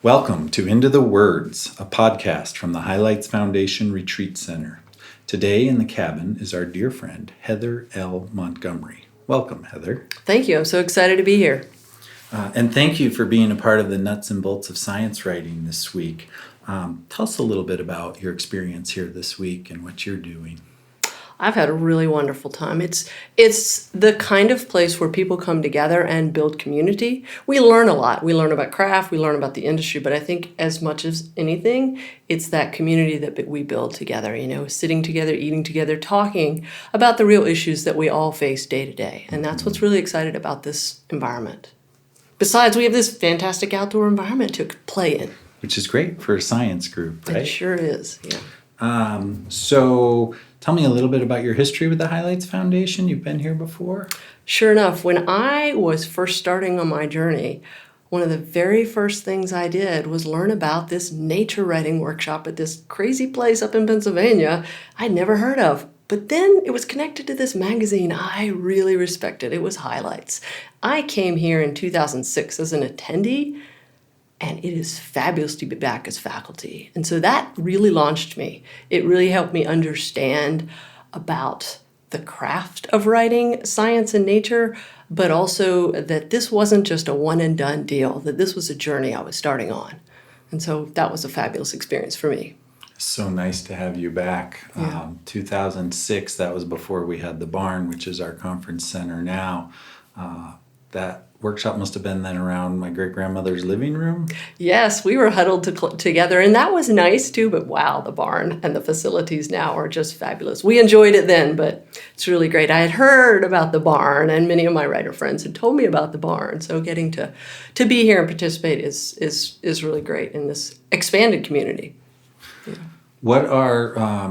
Welcome to Into the Words, a podcast from the Highlights Foundation Retreat Center. Today in the cabin is our dear friend, Heather L. Montgomery. Welcome, Heather. Thank you. I'm so excited to be here. And thank you for being a part of the Nuts and Bolts of Science writing this week. Tell us a little bit about your experience here this week and what you're doing. I've had a really wonderful time. It's the kind of place where people come together and build community. We learn a lot. We learn about craft, we learn about the industry, but I think as much as anything, it's that community that we build together, sitting together, eating together, talking about the real issues that we all face day to day. And that's what's really exciting about this environment. Besides, we have this fantastic outdoor environment to play in. Which is great for a science group, right? It sure is, yeah. So tell me a little bit about your history with the Highlights Foundation. You've been here before? Sure enough, when I was first starting on my journey, one of the very first things I did was learn about this nature writing workshop at this crazy place up in Pennsylvania I'd never heard of. But then it was connected to this magazine I really respected. It was Highlights. I came here in 2006 as an attendee, and it is fabulous to be back as faculty. And so that really launched me. It really helped me understand about the craft of writing science and nature, but also that this wasn't just a one and done deal, that this was a journey I was starting on. And so that was a fabulous experience for me. So nice to have you back. Yeah. 2006, that was before we had the barn, which is our conference center now. That workshop must have been then around my great-grandmother's living room. Yes, we were huddled together, and that was nice too, but wow, the barn and the facilities now are just fabulous. We enjoyed it then, but it's really great. I had heard about the barn, and many of my writer friends had told me about the barn, so getting to be here and participate is really great in this expanded community. Yeah. What are,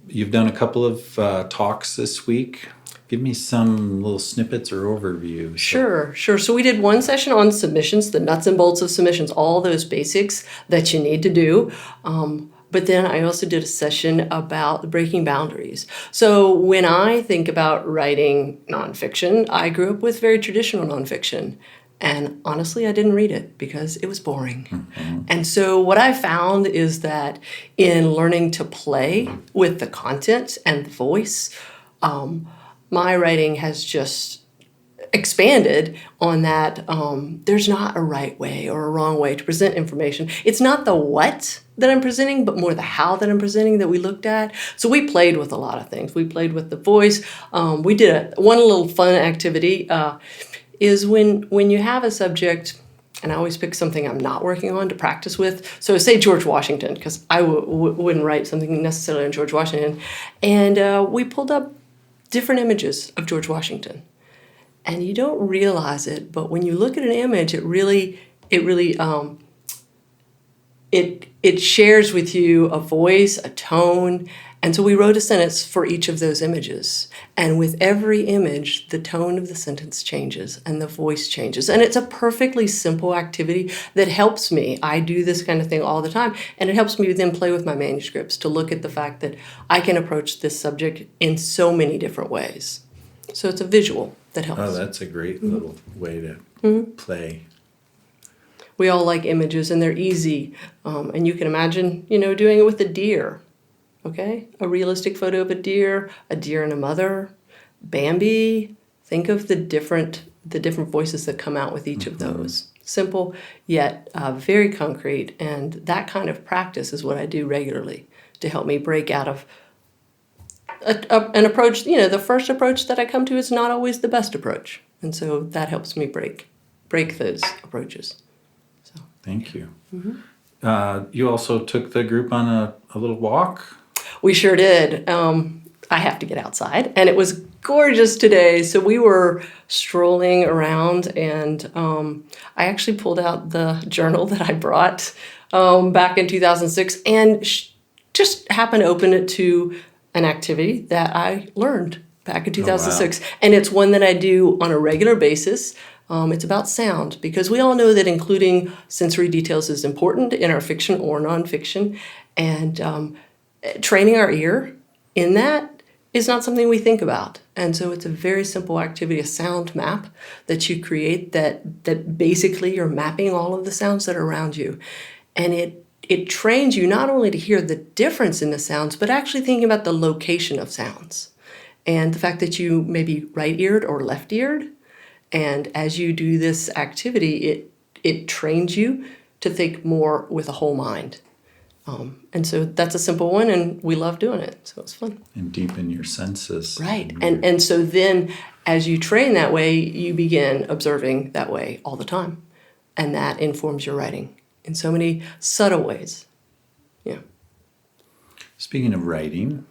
you've done a couple of talks this week. Give me some little snippets or overview. Sure. So we did one session on submissions, the nuts and bolts of submissions, all those basics that you need to do. But then I also did a session about breaking boundaries. So when I think about writing nonfiction, I grew up with very traditional nonfiction. And honestly, I didn't read it because it was boring. Mm-hmm. And so what I found is that in learning to play with the content and the voice, my writing has just expanded on that. There's not a right way or a wrong way to present information. It's not the what that I'm presenting, but more the how that I'm presenting that we looked at. So we played with a lot of things. We played with the voice. We did one little fun activity is when you have a subject, and I always pick something I'm not working on to practice with. So say George Washington, because I wouldn't write something necessarily on George Washington. And we pulled up different images of George Washington. And you don't realize it, but when you look at an image, it shares with you a voice, a tone. And so we wrote a sentence for each of those images. And with every image, the tone of the sentence changes and the voice changes. And it's a perfectly simple activity that helps me. I do this kind of thing all the time. And it helps me then play with my manuscripts to look at the fact that I can approach this subject in so many different ways. So it's a visual that helps. Oh, that's a great little way to play. We all like images and they're easy. And you can imagine, doing it with a deer. Okay, a realistic photo of a deer and a mother, Bambi. Think of the different voices that come out with each of those. Simple, yet very concrete. And that kind of practice is what I do regularly to help me break out of an approach. The first approach that I come to is not always the best approach. And so that helps me break those approaches. So. Thank you. Mm-hmm. You also took the group on a little walk? We sure did. I have to get outside, and it was gorgeous today. So we were strolling around, and I actually pulled out the journal that I brought back in 2006 and just happened to open it to an activity that I learned back in 2006. Oh, wow. And it's one that I do on a regular basis. It's about sound, because we all know that including sensory details is important in our fiction or nonfiction. And training our ear in that is not something we think about. And so it's a very simple activity, a sound map that you create that basically you're mapping all of the sounds that are around you. And it trains you not only to hear the difference in the sounds, but actually thinking about the location of sounds. And the fact that you may be right-eared or left-eared. And as you do this activity, it trains you to think more with a whole mind. And so that's a simple one, and we love doing it. So it's fun. And deepen your senses. Right. And so then as you train that way, you begin observing that way all the time. And that informs your writing in so many subtle ways. Yeah. Speaking of writing,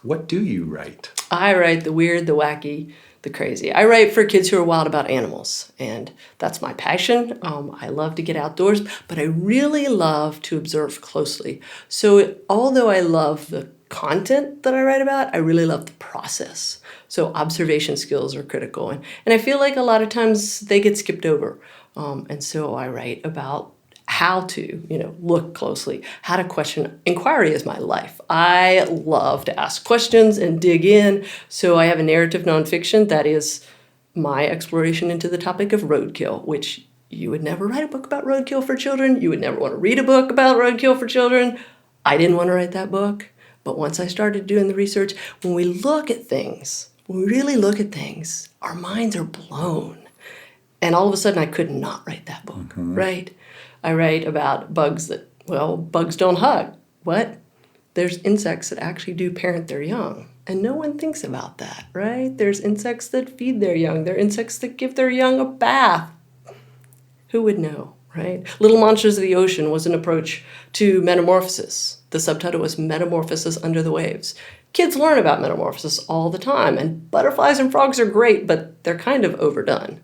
what do you write? I write the weird, the wacky, the crazy. I write for kids who are wild about animals, and that's my passion. I love to get outdoors, but I really love to observe closely. So although I love the content that I write about, I really love the process. So observation skills are critical, and I feel like a lot of times they get skipped over. And so I write about how to, look closely, how to question. Inquiry is my life. I love to ask questions and dig in. So I have a narrative nonfiction that is my exploration into the topic of roadkill, which you would never write a book about roadkill for children. You would never want to read a book about roadkill for children. I didn't want to write that book. But once I started doing the research, when we look at things, when we really look at things, our minds are blown. And all of a sudden, I could not write that book, right? I write about bugs bugs don't hug. What? There's insects that actually do parent their young. And no one thinks about that, right? There's insects that feed their young. There are insects that give their young a bath. Who would know, right? Little Monsters of the Ocean was an approach to metamorphosis. The subtitle was Metamorphosis Under the Waves. Kids learn about metamorphosis all the time, and butterflies and frogs are great, but they're kind of overdone.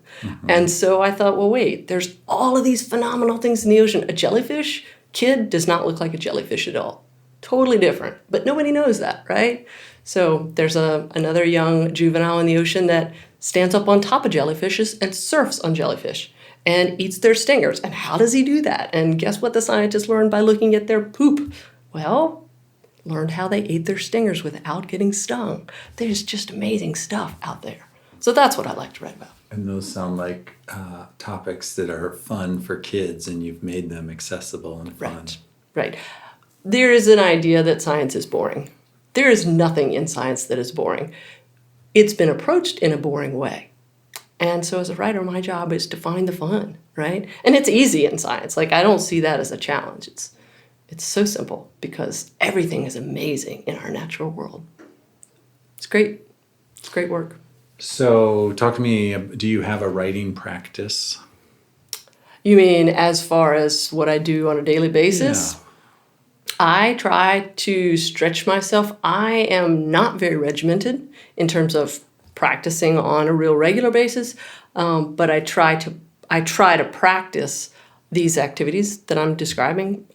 And so I thought, well, wait, there's all of these phenomenal things in the ocean. A jellyfish kid does not look like a jellyfish at all. Totally different, but nobody knows that, right? So there's another young juvenile in the ocean that stands up on top of jellyfishes and surfs on jellyfish and eats their stingers. And how does he do that? And guess what the scientists learned by looking at their poop? Well, learned how they ate their stingers without getting stung. There's just amazing stuff out there. So that's what I like to write about. And those sound like topics that are fun for kids, and you've made them accessible and fun. Right. There is an idea that science is boring. There is nothing in science that is boring. It's been approached in a boring way. And so as a writer, my job is to find the fun, right? And it's easy in science. Like, I don't see that as a challenge. It's so simple because everything is amazing in our natural world. It's great. It's great work. So talk to me, do you have a writing practice? You mean as far as what I do on a daily basis? Yeah. I try to stretch myself. I am not very regimented in terms of practicing on a real regular basis, but I try to practice these activities that I'm describing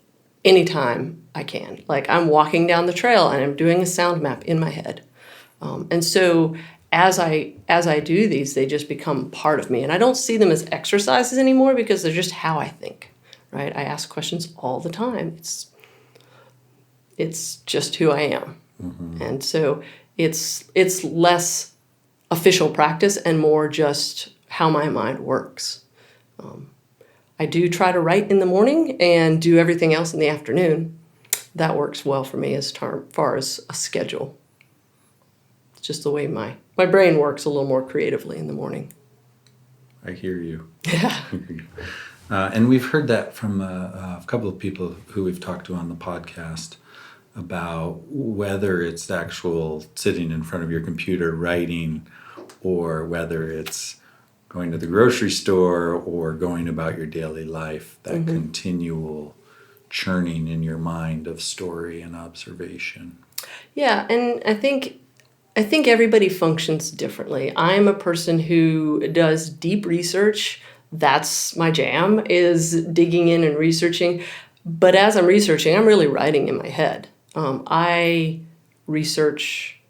anytime I can. Like, I'm walking down the trail and I'm doing a sound map in my head. And so as I do these, they just become part of me. And I don't see them as exercises anymore because they're just how I think, right? I ask questions all the time. It's just who I am. And so it's less official practice and more just how my mind works. I do try to write in the morning and do everything else in the afternoon. That works well for me as far as a schedule. It's just the way my brain works a little more creatively in the morning. I hear you. Yeah. And we've heard that from a couple of people who we've talked to on the podcast about whether it's the actual sitting in front of your computer writing or whether it's going to the grocery store or going about your daily life, that continual churning in your mind of story and observation. Yeah, and I think everybody functions differently. I'm a person who does deep research. That's my jam, is digging in and researching. But as I'm researching, I'm really writing in my head. I research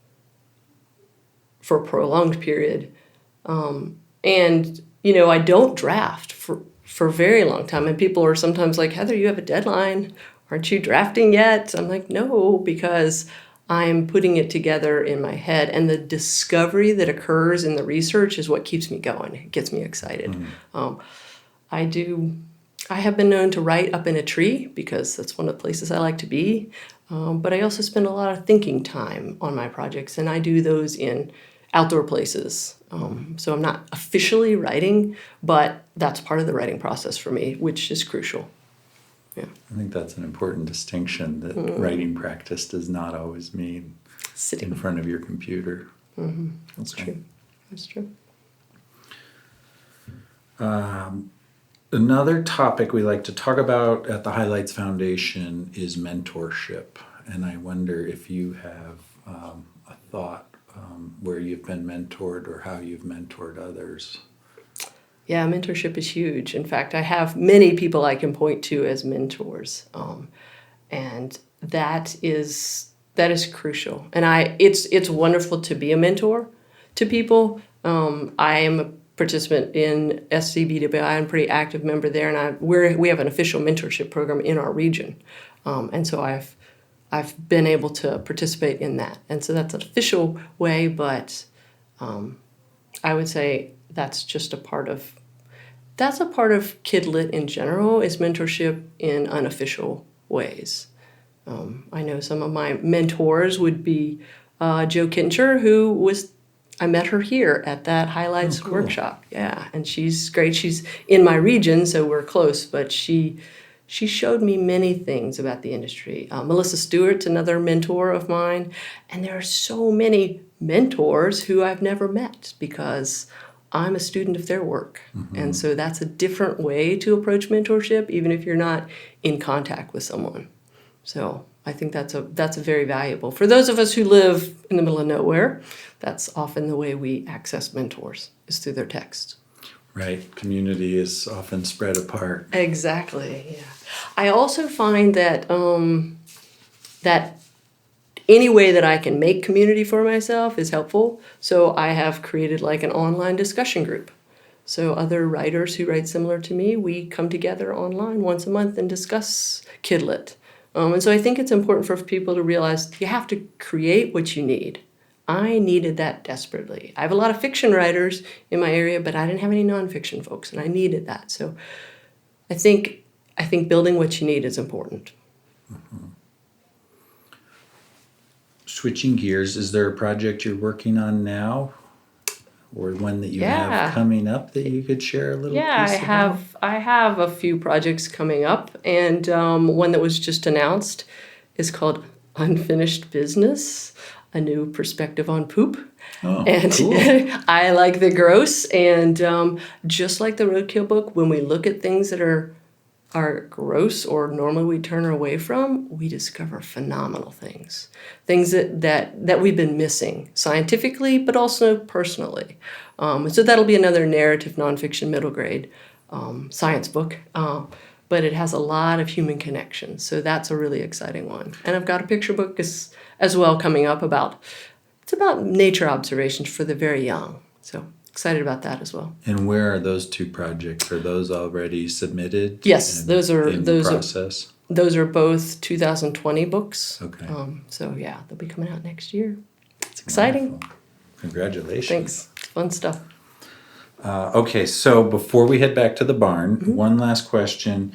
for a prolonged period. And, I don't draft for a very long time. And people are sometimes like, Heather, you have a deadline. Aren't you drafting yet? I'm like, no, because I'm putting it together in my head, and the discovery that occurs in the research is what keeps me going. It gets me excited. I have been known to write up in a tree because that's one of the places I like to be. But I also spend a lot of thinking time on my projects, and I do those in outdoor places. So I'm not officially writing, but that's part of the writing process for me, which is crucial. Yeah. I think that's an important distinction, that writing practice does not always mean Sitting in front of your computer. That's true. That's true. Another topic we like to talk about at the Highlights Foundation is mentorship. And I wonder if you have a thought where you've been mentored or how you've mentored others. Yeah, mentorship is huge. In fact, I have many people I can point to as mentors, and that is crucial. And it's wonderful to be a mentor to people. I am a participant in SCBWI. I'm a pretty active member there, and we have an official mentorship program in our region, and so I've been able to participate in that, and so that's an official way. But I would say that's a part of Kidlit in general, is mentorship in unofficial ways. I know some of my mentors would be Jo Kincher, I met her here at that Highlights workshop. Yeah, and she's great. She's in my region, so we're close, but she showed me many things about the industry. Melissa Stewart's another mentor of mine, and there are so many mentors who I've never met because I'm a student of their work. And so that's a different way to approach mentorship, even if you're not in contact with someone. So I think that's very valuable. For those of us who live in the middle of nowhere, that's often the way we access mentors, is through their texts. Right. Community is often spread apart. Exactly, yeah. I also find that that any way that I can make community for myself is helpful. So I have created like an online discussion group. So other writers who write similar to me, we come together online once a month and discuss Kidlit. And so I think it's important for people to realize you have to create what you need. I needed that desperately. I have a lot of fiction writers in my area, but I didn't have any nonfiction folks, and I needed that. So I think building what you need is important. Switching gears, is there a project you're working on now, or one that you have coming up that you could share a little piece about? I have a few projects coming up, and one that was just announced is called Unfinished Business, a new perspective on poop. Oh, And cool. I like the gross, and just like the roadkill book, when we look at things that are gross or normally we turn away from, we discover phenomenal things that we've been missing scientifically, but also personally. So that'll be another narrative nonfiction middle grade science book, but it has a lot of human connections. So that's a really exciting one. And I've got a picture book as well coming up about nature observations for the very young. So excited about that as well. And where are those two projects? Are those already submitted? Yes, those are in process. Those are both 2020 books. Okay. So yeah, they'll be coming out next year. It's exciting. Wonderful. Congratulations. Thanks. It's fun stuff. Okay, so before we head back to the barn, one last question.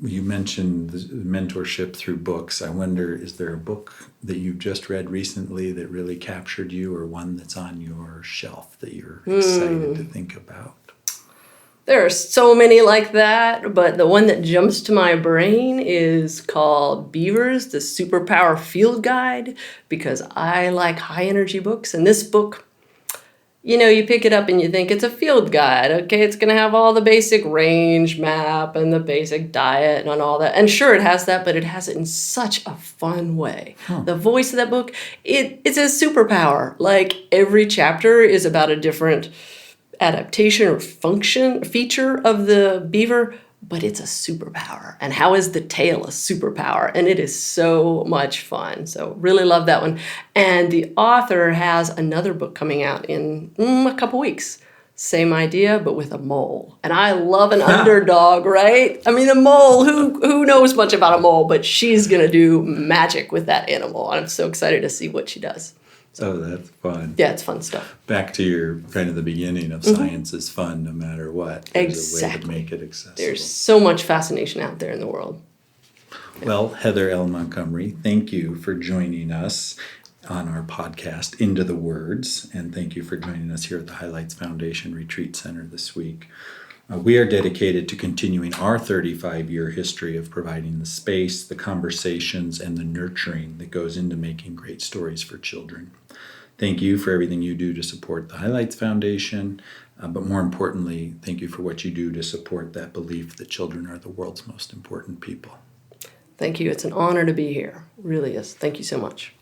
You mentioned the mentorship through books. I wonder, is there a book that you've just read recently that really captured you, or one that's on your shelf that you're excited to think about? There are so many like that, but the one that jumps to my brain is called Beavers, the Superpower Field Guide, because I like high energy books. And this book, you pick it up and you think it's a field guide. Okay, it's going to have all the basic range map and the basic diet and all that. And sure, it has that, but it has it in such a fun way. The voice of that book, it's a superpower. Like every chapter is about a different adaptation or feature of the beaver, but it's a superpower. And how is the tail a superpower? And it is so much fun. So really love that one. And the author has another book coming out in a couple weeks. Same idea, but with a mole. And I love an underdog, right? I mean, a mole, who knows much about a mole, but she's going to do magic with that animal. I'm so excited to see what she does. Oh, that's fun. Yeah, it's fun stuff. Back to your kind of the beginning of science is fun no matter what. There's a way to make it accessible. There's so much fascination out there in the world. Well, Heather L. Montgomery, thank you for joining us on our podcast, Into the Words, and thank you for joining us here at the Highlights Foundation Retreat Center this week. We are dedicated to continuing our 35-year history of providing the space, the conversations, and the nurturing that goes into making great stories for children. Thank you for everything you do to support the Highlights Foundation, but more importantly, thank you for what you do to support that belief that children are the world's most important people. Thank you. It's an honor to be here. It really is. Thank you so much.